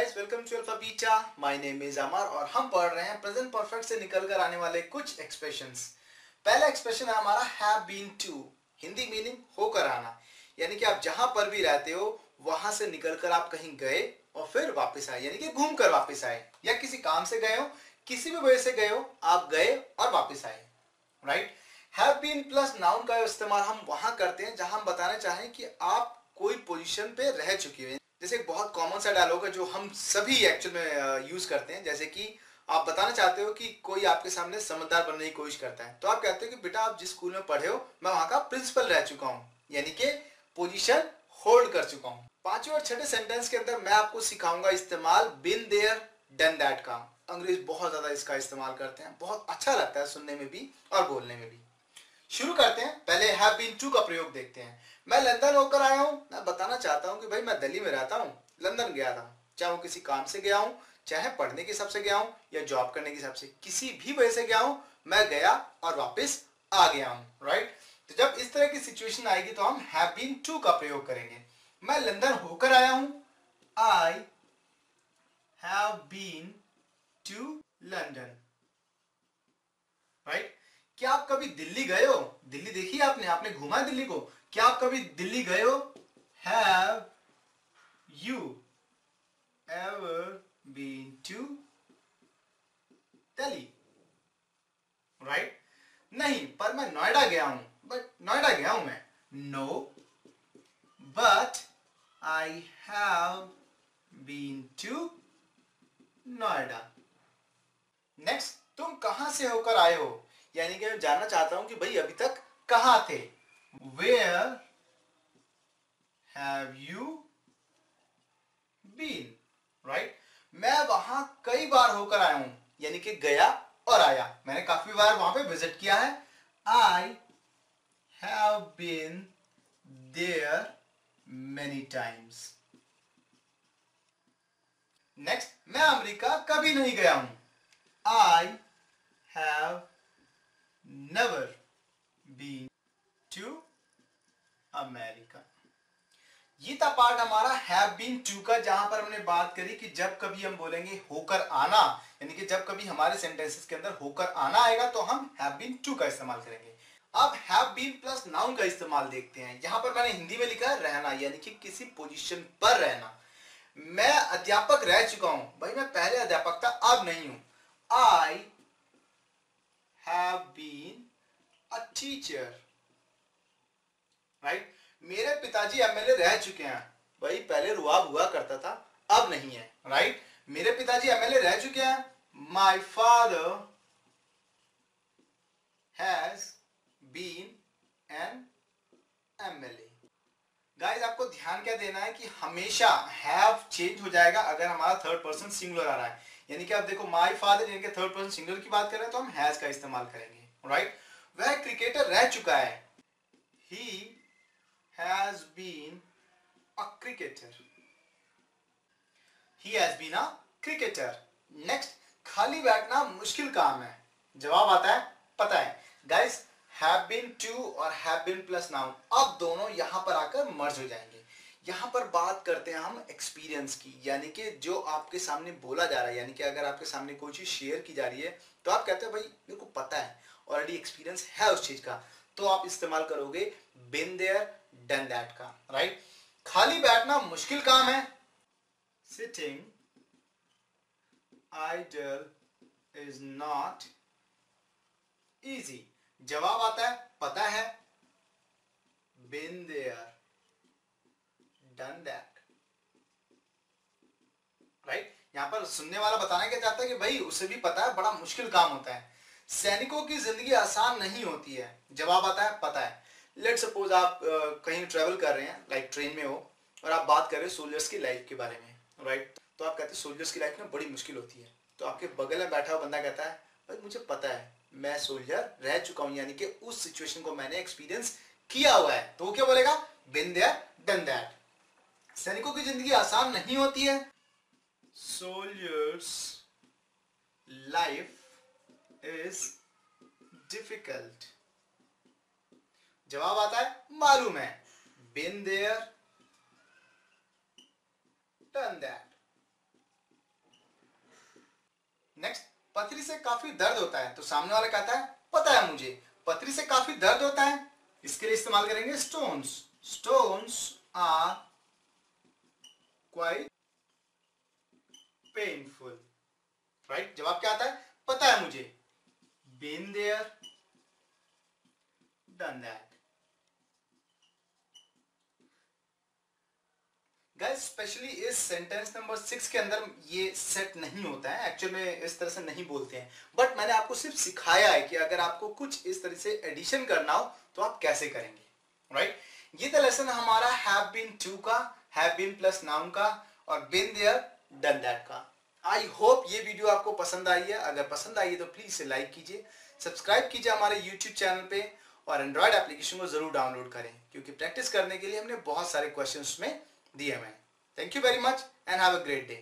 Guys, welcome to alpha beta. My name is Amar और हम पढ़ रहे हैं प्रेजेंट परफेक्ट से निकल कर आने वाले कुछ एक्सप्रेशंस। पहला एक्सप्रेशन है हमारा have been to. Hindi meaning होकर आना, यानी कि आप जहां पर भी रहते हो वहां से निकलकर आप कहीं गए और फिर वापस आए, यानी कि घूम कर वापस आए, या किसी काम से गए हो, किसी भी वजह से गए हो, आप गए और वापस आए। Right. Have been plus noun का इस्तेमाल हम वहां करते हैं जहां हम बताना चाहें कि आप कोई पोजीशन पे रह चुके हैं। जैसे एक बहुत कॉमन सा डायलॉग है जो हम सभी एक्चुअल में यूज करते हैं। जैसे कि आप बताना चाहते हो कि कोई आपके सामने समझदार बनने की कोशिश करता है, तो आप कहते हो कि बेटा आप जिस स्कूल में पढ़े हो मैं वहां का प्रिंसिपल रह चुका हूं, यानी कि पोजीशन होल्ड कर चुका हूं। पांचवें और छठे सेंटेंस के अंदर मैं आपको सिखाऊंगा इस्तेमाल बिन देयर डन दैट का। अंग्रेज बहुत ज्यादा इसका इस्तेमाल करते हैं, बहुत अच्छा लगता है सुनने में भी और बोलने में भी। शुरू करते हैं, पहले हैव बीन टू का प्रयोग देखते हैं। मैं लंदन होकर आया हूं। मैं बताना चाहता हूं कि भाई मैं दिल्ली में रहता हूं, लंदन गया था, चाहे वो किसी काम से गया हूं, चाहे पढ़ने के हिसाब से गया हूं या जॉब करने के हिसाब से, किसी भी वजह से गया हूं, मैं गया और वापस आ गया हूं। राइट। तो जब इस तरह की सिचुएशन आएगी तो हम हैव बीन टू का प्रयोग करेंगे। मैं लंदन होकर आया हूं, I have been to London. Right. क्या आप कभी दिल्ली गए हो? दिल्ली देखी आपने, आपने घूमा है दिल्ली को? क्या आप कभी दिल्ली गए हो? Have you ever been to Delhi? Right. नहीं, पर मैं नोएडा गया हूं। बट नोएडा गया हूं मैं। No, but I have been to Noida. Next, तुम कहां से होकर आए हो, यानी कि मैं जानना चाहता हूं कि भाई अभी तक कहां थे। Where have you been? Right. मैं वहां कई बार होकर आया हूं, यानी कि गया और आया, मैंने काफी बार वहां पे विजिट किया है। I have been there many times. Next, मैं अमेरिका कभी नहीं गया हूं। I have never been to America. ये था पार्ट हमारा हैव बीन टू का, जहां पर हमने बात करी कि जब कभी हम बोलेंगे होकर आना, यानी कि जब कभी हमारे सेंटेंसेस के अंदर होकर आना आएगा तो हम हैव बीन टू का इस्तेमाल करेंगे। अब हैव बीन प्लस नाउन का इस्तेमाल देखते हैं। यहां पर मैंने हिंदी में लिखा है रहना, यानी कि किसी पोजीशन पर रहना। मैं अध्यापक रह चुका हूं। भाई मैं पहले अध्यापक था, अब नहीं हूं। I have been a teacher. Right. मेरे पिताजी एमएलए रह चुके हैं। भाई पहले रुआब हुआ करता था, अब नहीं है। राइट। मेरे पिताजी एमएलए रह चुके हैं। My father has been an MLA. Guys, आपको ध्यान क्या देना है कि हमेशा हैव चेंज हो जाएगा अगर हमारा थर्ड पर्सन सिंगुलर आ रहा है। यानी कि आप देखो माय फादर, यानी कि थर्ड पर्सन सिंगुलर की बात कर रहे हैं तो हम हैज का इस्तेमाल करेंगे। राइट। वह क्रिकेटर रह चुका है। ही has been a cricketer. He has been a cricketer. Next, खाली बैठना मुश्किल काम है। जवाब आता है पता है। Guys, have been to और have been plus noun अब दोनों यहां पर आकर मर्ज हो जाएंगे। यहां पर बात करते हैं हम एक्सपीरियंस की, यानी कि जो आपके सामने बोला जा रहा है, यानी कि अगर आपके सामने कोई चीज शेयर की जा रही है तो आप कहते हो भाई मेरे को पता है, ऑलरेडी एक्सपीरियंस है उस चीज का, तो आप इस्तेमाल करोगे बिन देयर डन दैट का। राइट। खाली बैठना मुश्किल काम है। Sitting idle is not easy. जवाब आता है पता है, been there done that. Right. यहां पर सुनने वाला बताना क्या चाहता है कि भाई उसे भी पता है, बड़ा मुश्किल काम होता है। सैनिकों की जिंदगी आसान नहीं होती है। जवाब आता है पता है। लेट सपोज आप कहीं ट्रेवल कर रहे हैं, लाइक ट्रेन में हो, और आप बात कर रहे हो सोल्जर्स की लाइफ के बारे में। राइट। तो आप कहते हैं सोल्जर्स की लाइफ ना बड़ी मुश्किल होती है। तो आपके बगल में बैठा हुआ बंदा कहता है भाई मुझे पता है, मैं सोल्जर रह चुका हूं, यानी कि उस सिचुएशन को मैंने एक्सपीरियंस किया हुआ है। तो वो क्या बोलेगा? Been there done that. सैनिकों की जिंदगी आसान नहीं होती है। Soldiers life is difficult. जवाब आता है मालूम है, been there done that. Next, पथरी से काफी दर्द होता है, तो सामने वाला कहता है पता है मुझे, पथरी से काफी दर्द होता है, इसके लिए इस्तेमाल करेंगे stones. Stones are quite painful, right. जवाब क्या आता है? पता है मुझे, been there, done that. Guys specially इस सेंटेंस नंबर 6 के अंदर ये सेट नहीं होता है, एक्चुअल में इस तरह से नहीं बोलते हैं, बट मैंने आपको सिर्फ सिखाया है कि अगर आपको कुछ इस तरह से एडिशन करना हो तो आप कैसे करेंगे, राइट। ये था लेसन हमारा हैव बीन टू का, हैव बीन प्लस नाउन का और बीन देयर डन दैट का। आई होप ये वीडियो आपको पसंद आई है, अगर पसंद आई है तो प्लीज इसे लाइक कीजिए, सब्सक्राइब कीजिए हमारे यूट्यूब चैनल पे और एंड्रॉइड एप्लीकेशन को जरूर डाउनलोड करें, क्योंकि प्रैक्टिस करने के लिए हमने बहुत सारे क्वेश्चंस में दिए हुए हैं। Thank you very much and have a great day.